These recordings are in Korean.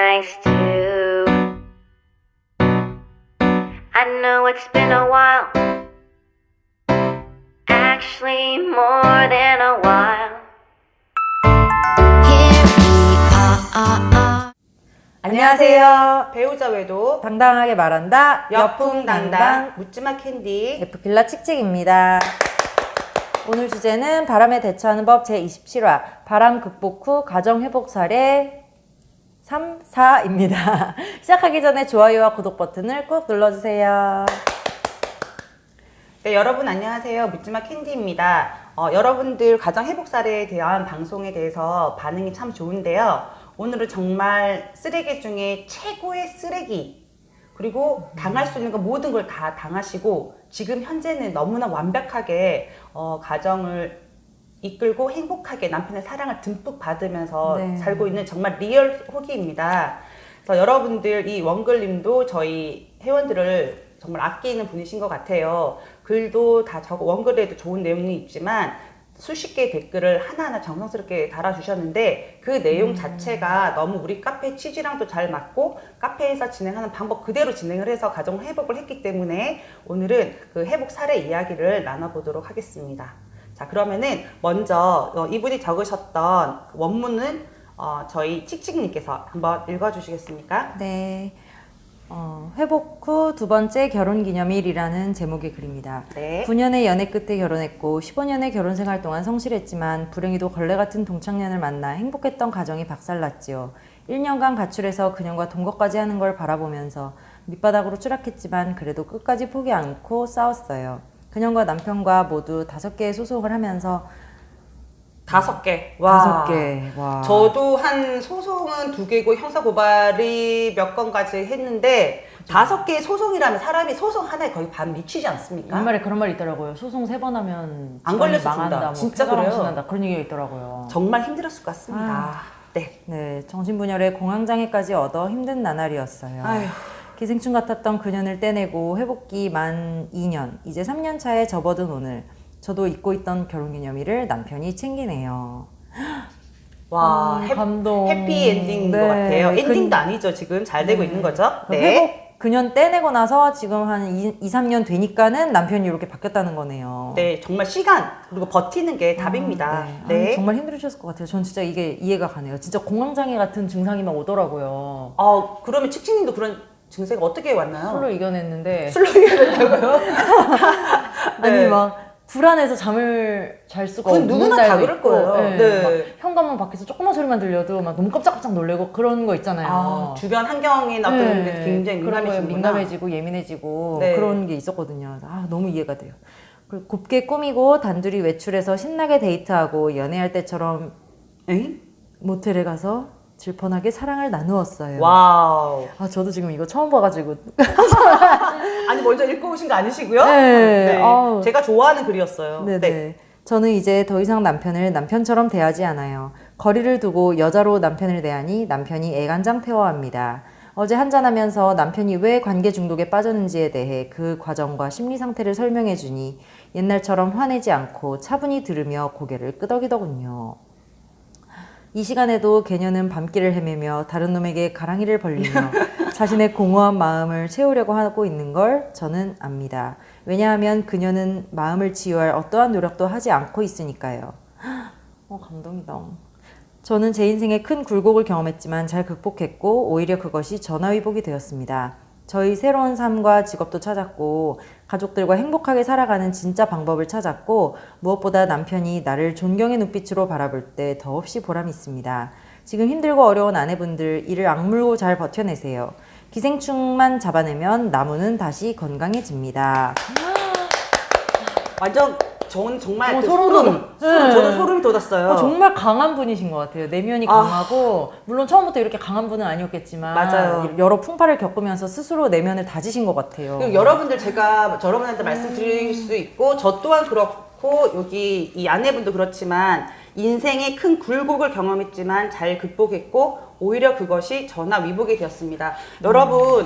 nice too. I know it's been a while, actually more than a while. Here we are. 안녕하세요. 배우자 외도 당당하게 말한다. 여풍당당 묻지마 캔디. F필러 칙칙입니다. 오늘 주제는 바람에 대처하는 법 제27화 바람 극복 후 가정 회복 사례 3, 4입니다. 시작하기 전에 좋아요와 구독 버튼을 꾹 눌러주세요. 네, 여러분 안녕하세요. 묻지마 캔디입니다. 여러분들 가정 회복 사례에 대한 방송에 대해서 반응이 참 좋은데요. 오늘은 정말 쓰레기 중에 최고의 쓰레기, 그리고 당할 수 있는 거 모든 걸 다 당하시고 지금 현재는 너무나 완벽하게 가정을 이끌고 행복하게 남편의 사랑을 듬뿍 받으면서 네. 살고 있는 정말 리얼 호기입니다. 그래서 여러분들 이 원글님도 저희 회원들을 정말 아끼는 분이신 것 같아요. 글도 다 원글에도 좋은 내용이 있지만 수십 개의 댓글을 하나하나 정성스럽게 달아주셨는데 그 내용 자체가 너무 우리 카페 취지랑도 잘 맞고 카페에서 진행하는 방법 그대로 진행을 해서 가정 회복을 했기 때문에 오늘은 그 회복 사례 이야기를 나눠보도록 하겠습니다. 자, 그러면은 먼저 이분이 적으셨던 원문은 저희 칙칙님께서 한번 읽어주시겠습니까? 네. 회복 후 두 번째 결혼기념일이라는 제목의 글입니다. 네. 9년의 연애 끝에 결혼했고 15년의 결혼 생활 동안 성실했지만 불행히도 걸레 같은 동창년을 만나 행복했던 가정이 박살났지요. 1년간 가출해서 그년과 동거까지 하는 걸 바라보면서 밑바닥으로 추락했지만 그래도 끝까지 포기 않고 싸웠어요. 그년과 남편과 모두 5개의 소송을 하면서 5개. 5개. 와. 저도 한 소송은 2개고 형사 고발이 몇 건까지 했는데 5개의 소송이라면 사람이 소송 하나에 거의 반 미치지 않습니까? 옛말에 그런 말이 있더라고요. 소송 3번 하면 안 걸려서 망한다. 죽는다. 뭐 진짜 폐가랑 그래요? 신난다. 그런 얘기가 있더라고요. 정말 힘들었을 것 같습니다. 네. 네, 정신분열에 공황장애까지 얻어 힘든 나날이었어요. 아휴. 기생충 같았던 그년을 떼내고 회복기 만 2년, 이제 3년 차에 접어든 오늘 저도 잊고 있던 결혼기념일을 남편이 챙기네요. 와, 감동. 해피엔딩인 네. 것 같아요. 엔딩도 아니죠. 지금 잘 되고 있는 거죠? 네. 회복 그년 떼내고 나서 지금 한 2, 3년 되니까는 남편이 이렇게 바뀌었다는 거네요. 네, 정말 시간 그리고 버티는 게 답입니다. 네. 네. 아니, 정말 힘들으셨을 것 같아요. 전 진짜 이게 이해가 가네요. 진짜 공황장애 같은 증상이 막 오더라고요. 그러면 칙칙님도 그런 증세가 어떻게 왔나요? 술로 이겨냈는데 술로 이겨낸다고요? 아니 네. 막 불안해서 잠을 잘 수가 그건 없는 누구나 다 날도 그럴 있고, 거예요. 네. 네. 막 현관문 밖에서 조그만 소리만 들려도 막 너무 깜짝깜짝 놀래고 그런 거 있잖아요. 주변 환경이나 어떤 데 굉장히 그런 거에 민감해지구나. 민감해지고 예민해지고 네. 그런 게 있었거든요. 너무 이해가 돼요. 그리고 곱게 꾸미고 단둘이 외출해서 신나게 데이트하고 연애할 때처럼 에이? 모텔에 가서 질펀하게 사랑을 나누었어요. 와우. 저도 지금 이거 처음 봐가지고 아니 먼저 읽고 오신 거 아니시고요? 네. 아우. 제가 좋아하는 글이었어요. 네네. 네. 저는 이제 더 이상 남편을 남편처럼 대하지 않아요. 거리를 두고 여자로 남편을 대하니 남편이 애간장태워합니다. 어제 한잔하면서 남편이 왜 관계 중독에 빠졌는지에 대해 그 과정과 심리 상태를 설명해 주니 옛날처럼 화내지 않고 차분히 들으며 고개를 끄덕이더군요. 이 시간에도 개녀는 밤길을 헤매며 다른 놈에게 가랑이를 벌리며 자신의 공허한 마음을 채우려고 하고 있는 걸 저는 압니다. 왜냐하면 그녀는 마음을 치유할 어떠한 노력도 하지 않고 있으니까요. 감동이다. 저는 제 인생에 큰 굴곡을 경험했지만 잘 극복했고 오히려 그것이 전화위복이 되었습니다. 저희 새로운 삶과 직업도 찾았고 가족들과 행복하게 살아가는 진짜 방법을 찾았고 무엇보다 남편이 나를 존경의 눈빛으로 바라볼 때 더없이 보람이 있습니다. 지금 힘들고 어려운 아내분들 이를 악물고 잘 버텨내세요. 기생충만 잡아내면 나무는 다시 건강해집니다. 완전 저는 정말 소름. 저는 소름이 돋았어요. 정말 강한 분이신 것 같아요. 내면이 강하고 물론 처음부터 이렇게 강한 분은 아니었겠지만 맞아요. 여러 풍파를 겪으면서 스스로 내면을 다지신 것 같아요. 그리고 여러분들 제가 여러분한테 말씀드릴 수 있고 저 또한 그렇고 여기 이 아내분도 그렇지만 인생의 큰 굴곡을 경험했지만 잘 극복했고 오히려 그것이 전화위복이 되었습니다. 여러분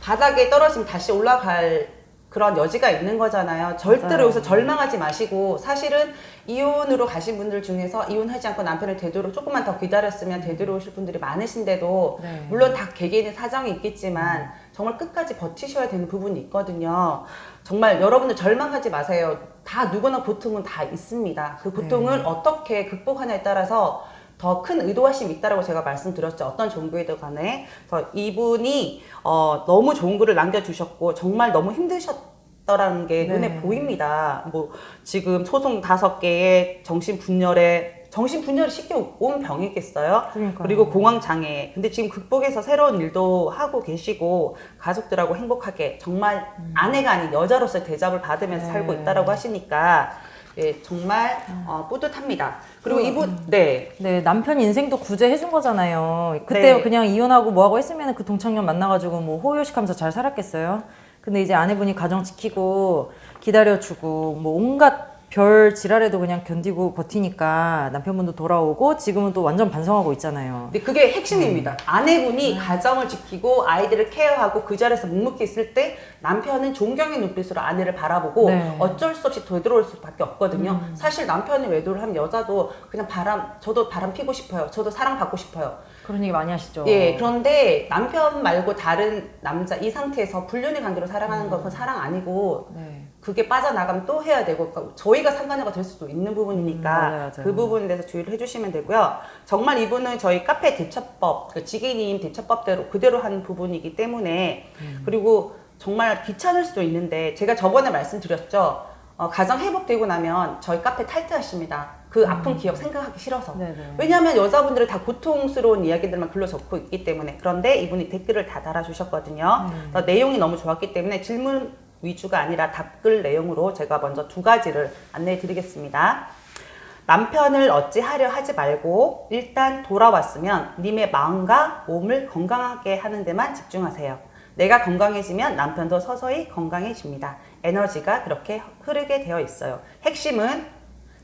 바닥에 떨어지면 다시 올라갈 그런 여지가 있는 거잖아요. 절대로 맞아요. 여기서 절망하지 마시고 사실은 이혼으로 가신 분들 중에서 이혼하지 않고 남편을 되도록 조금만 더 기다렸으면 되돌아오실 분들이 많으신데도 네. 물론 다 개개인의 사정이 있겠지만 정말 끝까지 버티셔야 되는 부분이 있거든요. 정말 여러분들 절망하지 마세요. 다 누구나 고통은 다 있습니다. 그 고통을 어떻게 극복하냐에 따라서 더 큰 의도하심이 있다라고 제가 말씀드렸죠. 어떤 종교이든 간에. 그래서 이분이 너무 좋은 글을 남겨주셨고 정말 너무 힘드셨더라는 게 눈에 보입니다. 뭐 지금 소송 5개에 정신분열이 쉽게 온 병이겠어요? 그러니까요. 그리고 공황장애. 근데 지금 극복해서 새로운 일도 하고 계시고 가족들하고 행복하게 정말 아내가 아닌 여자로서의 대접을 받으면서 살고 있다라고 하시니까 예, 정말 뿌듯합니다. 그리고 이분 네. 네, 남편이 인생도 구제해준 거잖아요. 그때 네. 그냥 이혼하고 뭐하고 했으면 그 동창년 만나가지고 뭐 호의호식하면서 잘 살았겠어요? 근데 이제 아내분이 가정 지키고 기다려주고 뭐 온갖 별 지랄에도 그냥 견디고 버티니까 남편분도 돌아오고 지금은 또 완전 반성하고 있잖아요. 근데 그게 핵심입니다. 아내분이 가정을 지키고 아이들을 케어하고 그 자리에서 묵묵히 있을 때 남편은 존경의 눈빛으로 아내를 바라보고 네. 어쩔 수 없이 되돌아올 수밖에 없거든요. 사실 남편이 외도를 하면 여자도 그냥 저도 바람 피고 싶어요. 저도 사랑받고 싶어요. 그런 얘기 많이 하시죠. 예, 그런데 남편 말고 다른 남자 이 상태에서 불륜의 관계로 살아가는 건 그건 사랑 아니고 네. 그게 빠져나가면 또 해야 되고 그러니까 저희가 상관녀가 될 수도 있는 부분이니까 맞아요. 그 부분에 대해서 주의를 해주시면 되고요. 정말 이분은 저희 카페 대처법, 그 지기님 대처법대로 그대로 한 부분이기 때문에 그리고 정말 귀찮을 수도 있는데 제가 저번에 말씀드렸죠. 가정 회복되고 나면 저희 카페 탈퇴하십니다. 그 아픈 기억 생각하기 싫어서. 네네. 왜냐하면 여자분들은 다 고통스러운 이야기들만 글로 적고 있기 때문에. 그런데 이분이 댓글을 다 달아주셨거든요. 그래서 내용이 너무 좋았기 때문에 질문 위주가 아니라 답글 내용으로 제가 먼저 2가지를 안내해 드리겠습니다. 남편을 어찌하려 하지 말고 일단 돌아왔으면 님의 마음과 몸을 건강하게 하는 데만 집중하세요. 내가 건강해지면 남편도 서서히 건강해집니다. 에너지가 그렇게 흐르게 되어 있어요. 핵심은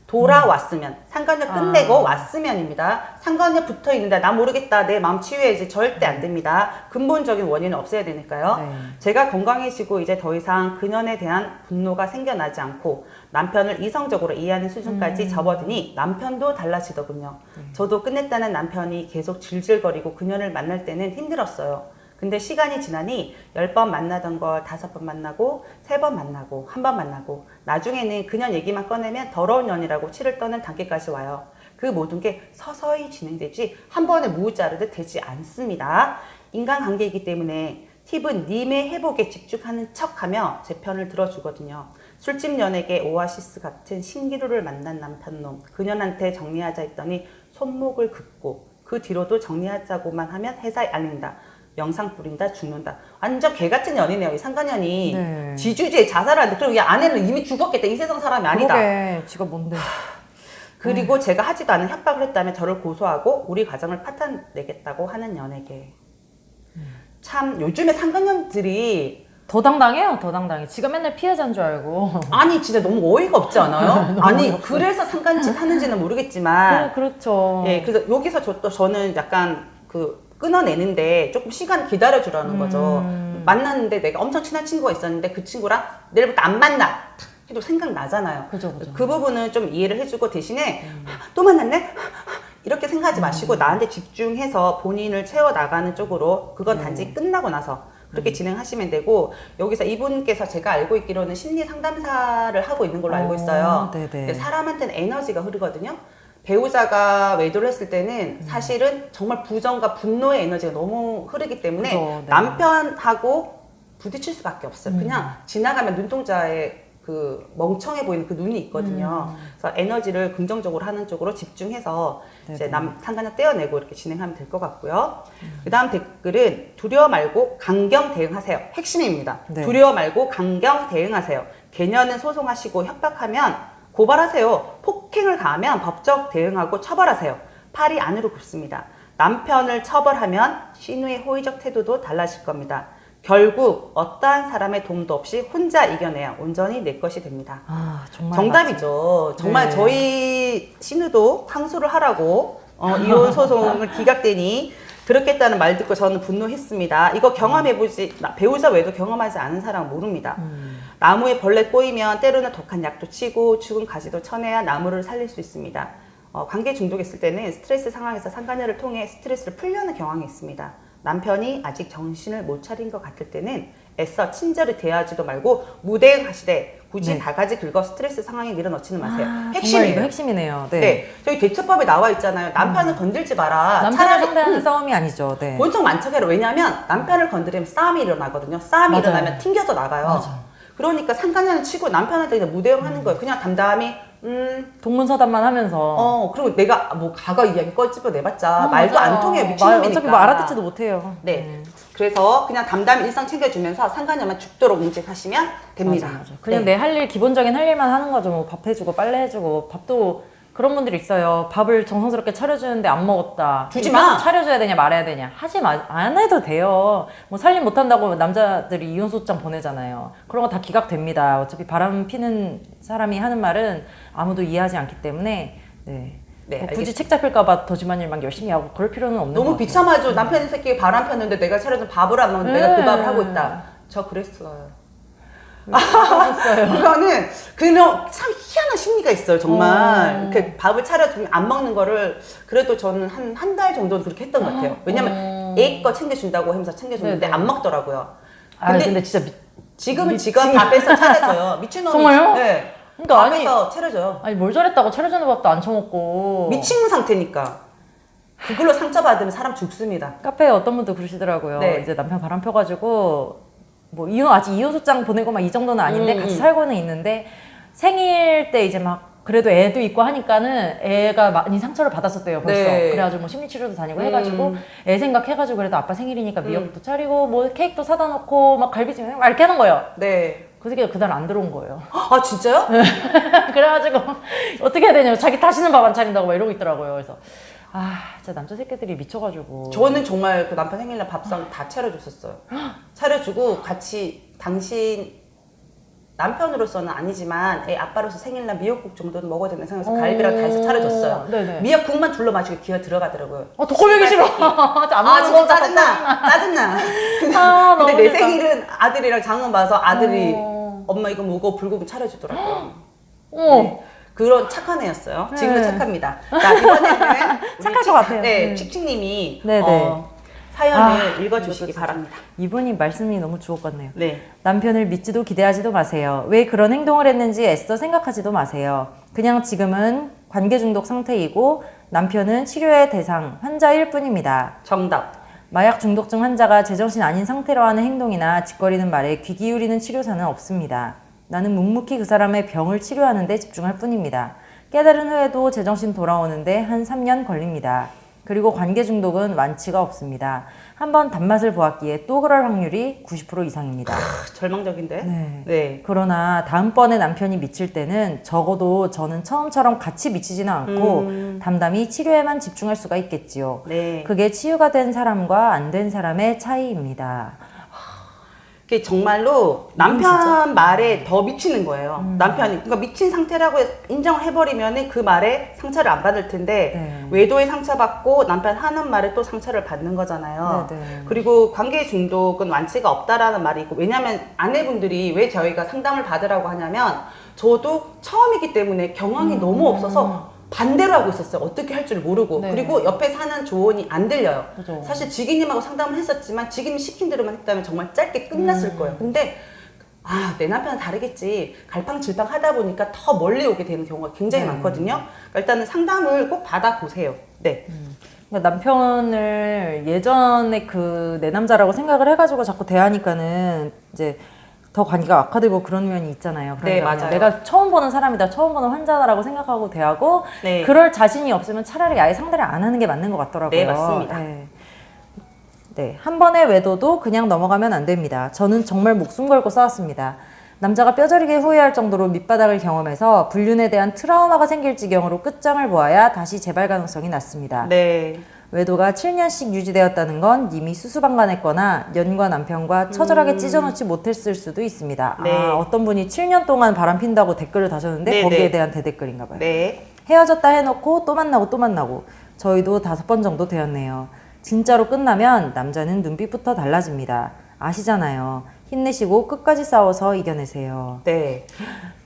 돌아왔으면, 상관녀 끝내고 왔으면입니다. 상관녀 붙어 있는데 나 모르겠다, 내 마음 치유해야지 절대 안 됩니다. 근본적인 원인은 없애야 되니까요. 네. 제가 건강해지고 이제 더 이상 그년에 대한 분노가 생겨나지 않고 남편을 이성적으로 이해하는 수준까지 접어드니 남편도 달라지더군요. 저도 끝냈다는 남편이 계속 질질거리고 그년을 만날 때는 힘들었어요. 근데 시간이 지나니 10번 만나던 걸 5번 만나고 3번 만나고 1번 만나고 나중에는 그년 얘기만 꺼내면 더러운 년이라고 치를 떠는 단계까지 와요. 그 모든 게 서서히 진행되지 한 번에 무 자르듯 되지 않습니다. 인간관계이기 때문에 팁은 님의 회복에 집중하는 척하며 제 편을 들어주거든요. 술집 연예계 오아시스 같은 신기루를 만난 남편놈 그년한테 정리하자 했더니 손목을 긋고 그 뒤로도 정리하자고만 하면 회사에 알린다. 영상 뿌린다 죽는다. 완전 개같은 연이네요. 이 상간년이 네. 지주지에 자살을 하는데 그리고 이 아내는 이미 죽었겠다. 이 세상 사람이 아니다. 그러게, 지가 뭔데. 그리고 제가 하지도 않은 협박을 했다면 저를 고소하고 우리 가정을 파탄내겠다고 하는 연예계. 참 요즘에 상간년들이 더 당당해요, 더 당당해. 지가 맨날 피해자인 줄 알고. 아니 진짜 너무 어이가 없지 않아요? 아니 그래서 상간짓 하는지는 모르겠지만 그렇죠. 예, 그래서 여기서 저는 약간 끊어내는데 조금 시간 기다려주라는 거죠. 만났는데 내가 엄청 친한 친구가 있었는데 그 친구랑 내일부터 안 만나 해도 생각나잖아요. 그죠. 그 부분은 좀 이해를 해주고 대신에 또 만났네? 이렇게 생각하지 마시고 나한테 집중해서 본인을 채워나가는 쪽으로 그건 단지 끝나고 나서 그렇게 진행하시면 되고 여기서 이분께서 제가 알고 있기로는 심리 상담사를 하고 있는 걸로 알고 있어요. 네네. 근데 사람한테는 에너지가 흐르거든요. 배우자가 외도를 했을 때는 사실은 정말 부정과 분노의 에너지가 너무 흐르기 때문에 그죠, 네. 남편하고 부딪힐 수밖에 없어요. 그냥 지나가면 눈동자에 그 멍청해 보이는 그 눈이 있거든요. 그래서 에너지를 긍정적으로 하는 쪽으로 집중해서 이제 상관을 떼어내고 이렇게 진행하면 될 것 같고요. 그 다음 댓글은 두려워 말고 강경 대응하세요. 핵심입니다. 네. 두려워 말고 강경 대응하세요. 개년은 소송하시고 협박하면 고발하세요. 폭행을 가하면 법적 대응하고 처벌하세요. 팔이 안으로 굽습니다. 남편을 처벌하면 신우의 호의적 태도도 달라질 겁니다. 결국 어떠한 사람의 도움도 없이 혼자 이겨내야 온전히 내 것이 됩니다. 아, 정말. 정답이죠. 정말 네. 저희 신우도 항소를 하라고 이혼 소송을 기각되니 그렇겠다는 말 듣고 저는 분노했습니다. 이거 경험해보지 배우자 외에도 경험하지 않은 사람은 모릅니다. 나무에 벌레 꼬이면 때로는 독한 약도 치고 죽은 가지도 쳐내야 나무를 살릴 수 있습니다. 관계 중독했을 때는 스트레스 상황에서 상간녀를 통해 스트레스를 풀려는 경향이 있습니다. 남편이 아직 정신을 못 차린 것 같을 때는 애써 친절히 대하지도 말고 무대에 가시되 굳이 네. 바가지 긁어 스트레스 상황에 밀어넣지는 마세요. 정말 핵심이에요. 이거 핵심이네요. 네. 네. 저희 대처법에 나와 있잖아요. 남편을 건들지 마라. 남편을 차라리 상대하는 싸움이 아니죠. 네. 본성 만척해라. 왜냐하면 남편을 건드리면 싸움이 일어나거든요. 싸움이 맞아요. 일어나면 튕겨져 나가요. 맞아. 그러니까 상간녀는 치고 남편한테 그냥 무대응하는 거예요. 그냥 담담히 동문서답만 하면서. 그리고 내가 뭐 과거 이야기 꺼집어 내봤자 말도 안 통해요. 미친놈이니까. 어차피 뭐 알아듣지도 못해요. 네. 그래서 그냥 담담히 일상 챙겨주면서 상간녀만 죽도록 응집하시면 됩니다. 맞아. 그냥 네. 내 할 일, 기본적인 할 일만 하는 거죠. 뭐 밥 해주고 빨래 해주고. 밥도 그런 분들이 있어요. 밥을 정성스럽게 차려주는데 안 먹었다. 주지 이거 마. 차려줘야 되냐 말아야 되냐. 안 해도 돼요. 뭐 살림 못한다고 남자들이 이혼 소장 보내잖아요. 그런 거 다 기각됩니다. 어차피 바람 피는 사람이 하는 말은 아무도 이해하지 않기 때문에 네. 네, 뭐 굳이 알겠습니다. 책 잡힐까봐 더 집안 일만 열심히 하고 그럴 필요는 없는 것 너무 같아요. 비참하죠. 남편이 새끼 바람 폈는데 내가 차려준 밥을 안 먹는데 내가 그 밥을 하고 있다. 저 그랬어요. 그거는 그냥 참 희한한 심리가 있어요. 정말 이렇게 밥을 차려주면 안 먹는 거를 그래도 저는 한 달 정도는 그렇게 했던 것 같아요. 왜냐면 애 거 챙겨준다고 하면서 챙겨줬는데 네네. 안 먹더라고요. 근데 진짜 지금은 지가 밥에서 차려줘요. 미친놈이. 정말요? 네. 그러니까 밥에서 차려줘요. 아니 뭘 잘했다고 차려주는 밥도 안 처먹고. 미친 상태니까. 그걸로 상처받으면 사람 죽습니다. 카페에 어떤 분도 그러시더라고요. 네. 이제 남편 바람 펴가지고 뭐 아직 이혼소장 보내고 막 이 정도는 아닌데 같이 살고는 있는데 생일 때 이제 막 그래도 애도 있고 하니까는 애가 많이 상처를 받았었대요 벌써. 네. 그래가지고 뭐 심리치료도 다니고 해가지고 애 생각해가지고 그래도 아빠 생일이니까 미역도 차리고 뭐 케이크도 사다 놓고 막 갈비찜 막 이렇게 하는 거예요. 네. 그 새끼가 그날 안 들어온 거예요. 아 진짜요? 그래가지고 어떻게 해야 되냐고 자기 다시는 밥 안 차린다고 막 이러고 있더라고요. 그래서 진짜 남자 새끼들이 미쳐가지고. 저는 정말 그 남편 생일날 밥상 다 차려줬었어요. 차려주고 같이 당신 남편으로서는 아니지만 애 아빠로서 생일날 미역국 정도는 먹어야 된다 생각해서 갈비랑 다 해서 차려줬어요. 네네. 미역국만 둘러 마시고 기어 들어가더라고요. 덕골매기 싫어. 진짜 안 먹는 진짜 거 짜증나. 짜증나. 너무 근데 내 싫다. 생일은 아들이랑 장은 봐서 아들이 엄마 이거 먹어 불고기 차려주더라고요. 어머. 네. 그런 착한 애였어요. 지금은 네. 착합니다. 자, 이번에는 착할 것 같아요. 네, 칙칙님이 네네. 사연을 읽어주시기 바랍니다. 이분이 말씀이 너무 주옥 같네요. 네. 남편을 믿지도 기대하지도 마세요. 왜 그런 행동을 했는지 애써 생각하지도 마세요. 그냥 지금은 관계 중독 상태이고 남편은 치료의 대상, 환자일 뿐입니다. 정답. 마약 중독증 환자가 제정신 아닌 상태로 하는 행동이나 짓거리는 말에 귀 기울이는 치료사는 없습니다. 나는 묵묵히 그 사람의 병을 치료하는 데 집중할 뿐입니다. 깨달은 후에도 제정신 돌아오는데 한 3년 걸립니다. 그리고 관계 중독은 완치가 없습니다. 한번 단맛을 보았기에 또 그럴 확률이 90% 이상입니다. 절망적인데? 네. 네. 그러나 다음번에 남편이 미칠 때는 적어도 저는 처음처럼 같이 미치지는 않고 담담히 치료에만 집중할 수가 있겠지요. 네. 그게 치유가 된 사람과 안 된 사람의 차이입니다. 그게 정말로 남편 말에 더 미치는 거예요. 남편이. 그러니까 미친 상태라고 인정을 해버리면 그 말에 상처를 안 받을 텐데 네. 외도에 상처받고 남편 하는 말에 또 상처를 받는 거잖아요. 네, 네. 그리고 관계 중독은 완치가 없다라는 말이 있고 왜냐면 아내분들이 왜 저희가 상담을 받으라고 하냐면 저도 처음이기 때문에 경황이 너무 없어서 반대로 하고 있었어요. 어떻게 할 줄 모르고. 네. 그리고 옆에 사는 조언이 안 들려요. 그죠. 사실 지기님하고 상담을 했었지만 지기님이 시킨 대로만 했다면 정말 짧게 끝났을 거예요. 근데 내 남편은 다르겠지. 갈팡질팡 하다 보니까 더 멀리 오게 되는 경우가 굉장히 많거든요. 그러니까 일단은 상담을 꼭 받아보세요. 네. 그러니까 남편을 예전에 그 내 남자라고 생각을 해가지고 자꾸 대하니까는 이제 더 관계가 악화되고 그런 면이 있잖아요. 네, 그러니까 맞아요. 내가 처음 보는 사람이다, 처음 보는 환자다라고 생각하고 대하고 네. 그럴 자신이 없으면 차라리 아예 상대를 안 하는 게 맞는 것 같더라고요. 네, 맞습니다. 네, 한 번의 외도도 그냥 넘어가면 안 됩니다. 저는 정말 목숨 걸고 싸웠습니다. 남자가 뼈저리게 후회할 정도로 밑바닥을 경험해서 불륜에 대한 트라우마가 생길 지경으로 끝장을 보아야 다시 재발 가능성이 낮습니다. 네. 외도가 7년씩 유지되었다는 건 이미 수수방관했거나 년과 남편과 처절하게 찢어놓지 못했을 수도 있습니다. 네. 어떤 분이 7년 동안 바람핀다고 댓글을 다셨는데 네, 거기에 네. 대한 대댓글인가 봐요. 네. 헤어졌다 해놓고 또 만나고 또 만나고 저희도 5번 정도 되었네요. 진짜로 끝나면 남자는 눈빛부터 달라집니다. 아시잖아요. 힘내시고 끝까지 싸워서 이겨내세요. 네.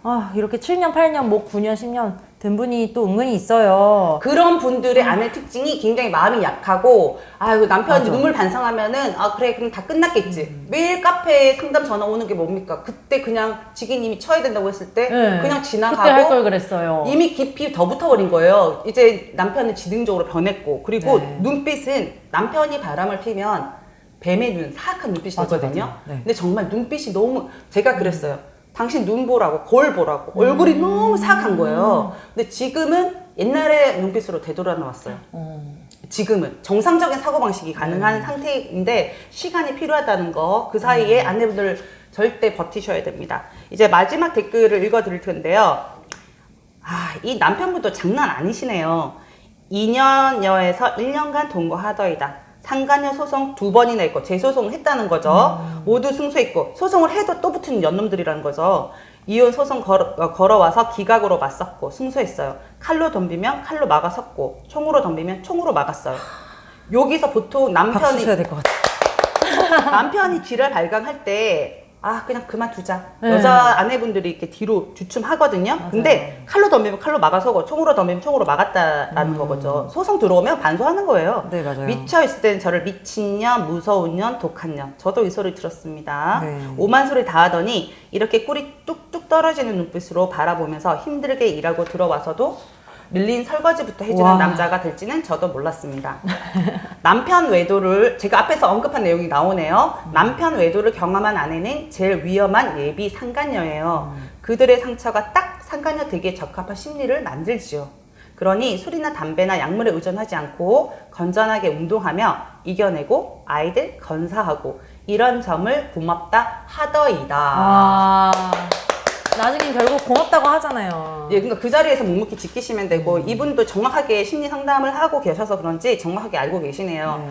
아, 이렇게 7년, 8년, 뭐 9년, 10년 된 분이 또 은근히 있어요. 그런 분들의 아내 특징이 굉장히 마음이 약하고, 아유, 남편이 맞아. 눈물 반성하면은, 아, 그래, 그럼 다 끝났겠지. 매일 카페에 상담 전화 오는 게 뭡니까? 그때 그냥 지기님이 쳐야 된다고 했을 때, 네. 그냥 그때 할 걸 지나가고, 그랬어요. 이미 깊이 더 붙어버린 거예요. 이제 남편은 지능적으로 변했고, 그리고 네. 눈빛은 남편이 바람을 피면 뱀의 눈, 사악한 눈빛이 맞아, 되거든요. 맞아. 네. 근데 정말 눈빛이 너무, 제가 그랬어요. 당신 눈 보라고, 거울 보라고. 얼굴이 너무 사악한 거예요. 근데 지금은 옛날의 눈빛으로 되돌아 나왔어요. 지금은 정상적인 사고방식이 가능한 상태인데 시간이 필요하다는 거, 그 사이에 아내분들 절대 버티셔야 됩니다. 이제 마지막 댓글을 읽어드릴 텐데요. 아, 이 남편분도 장난 아니시네요. 2년여에서 1년간 동거하더이다. 상간녀 소송 2번이나 했고 재소송을 했다는 거죠. 모두 승소했고 소송을 해도 또 붙은 연놈들이라는 거죠. 이혼 소송 걸어와서 기각으로 맞섰고 승소했어요. 칼로 덤비면 칼로 막아섰고 총으로 덤비면 총으로 막았어요. 여기서 보통 박수 쳐야 될 것 같아. 남편이 지랄 발광할 때 아 그냥 그만두자. 네. 여자 아내분들이 이렇게 뒤로 주춤하거든요. 근데 칼로 덤비면 칼로 막아서고 총으로 덤비면 총으로 막았다라는 거죠. 소송 들어오면 반소하는 거예요. 네, 맞아요. 미쳐 있을 때는 저를 미친 년, 무서운 년, 독한 년. 저도 이 소리 들었습니다. 네. 오만 소리 다 하더니 이렇게 꿀이 뚝뚝 떨어지는 눈빛으로 바라보면서 힘들게 일하고 들어와서도 밀린 설거지부터 해주는 와. 남자가 될지는 저도 몰랐습니다. 남편 외도를 제가 앞에서 언급한 내용이 나오네요. 남편 외도를 경험한 아내는 제일 위험한 예비 상간녀예요. 그들의 상처가 딱 상간녀 되기에 적합한 심리를 만들지요. 그러니 술이나 담배나 약물에 의존하지 않고 건전하게 운동하며 이겨내고 아이들 건사하고 이런 점을 고맙다 하더이다. 아, 나중엔 결국 고맙다고 하잖아요. 예, 그러니까 그 자리에서 묵묵히 지키시면 되고 이분도 정확하게 심리 상담을 하고 계셔서 그런지 정확하게 알고 계시네요.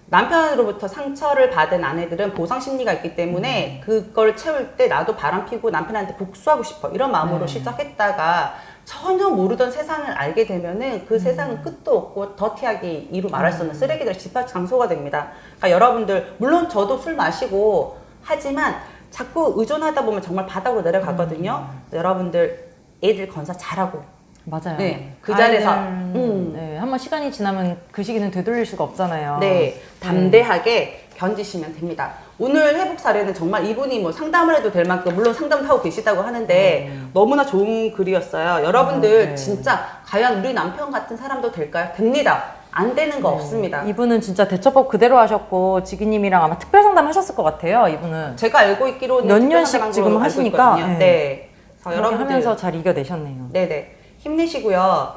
남편으로부터 상처를 받은 아내들은 보상 심리가 있기 때문에 그걸 채울 때 나도 바람 피고 남편한테 복수하고 싶어 이런 마음으로 시작했다가 전혀 모르던 세상을 알게 되면은 그 세상은 끝도 없고 더티하게 이루 말할 수 없는 쓰레기들 집합 장소가 됩니다. 그러니까 여러분들 물론 저도 술 마시고 하지만 자꾸 의존하다 보면 정말 바닥으로 내려가거든요. 여러분들 애들 건사 잘하고 맞아요. 네, 그 자리에서 네, 한번 시간이 지나면 그 시기는 되돌릴 수가 없잖아요. 네, 담대하게 견디시면 됩니다. 오늘 회복 사례는 정말 이분이 뭐 상담을 해도 될 만큼 물론 상담을 하고 계시다고 하는데 너무나 좋은 글이었어요. 여러분들 네. 진짜 과연 우리 남편 같은 사람도 될까요? 됩니다. 안 되는 거 없습니다. 이분은 진짜 대처법 그대로 하셨고 지기님이랑 아마 특별 상담 하셨을 것 같아요. 이분은 제가 알고 있기로는 몇 특별 년씩 상담으로 지금 알고 하시니까, 있거든요. 네. 네. 그래서 여러분 여러분들 하면서 잘 이겨내셨네요. 네네. 힘내시고요.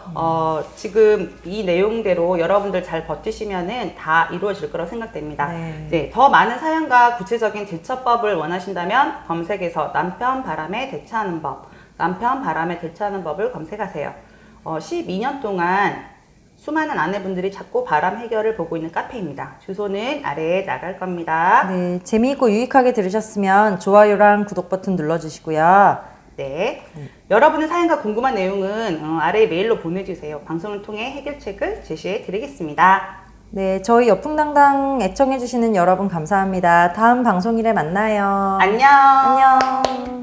지금 이 내용대로 여러분들 잘 버티시면은 다 이루어질 거라고 생각됩니다. 네. 네, 더 많은 사연과 구체적인 대처법을 원하신다면 검색에서 남편 바람에 대처하는 법, 남편 바람에 대처하는 법을 검색하세요. 12년 동안 수많은 아내분들이 찾고 바람 해결을 보고 있는 카페입니다. 주소는 아래에 나갈 겁니다. 네, 재미있고 유익하게 들으셨으면 좋아요랑 구독 버튼 눌러주시고요. 네. 여러분의 사연과 궁금한 내용은 아래에 메일로 보내주세요. 방송을 통해 해결책을 제시해 드리겠습니다. 네, 저희 여풍당당 애청해주시는 여러분 감사합니다. 다음 방송일에 만나요. 안녕. 안녕.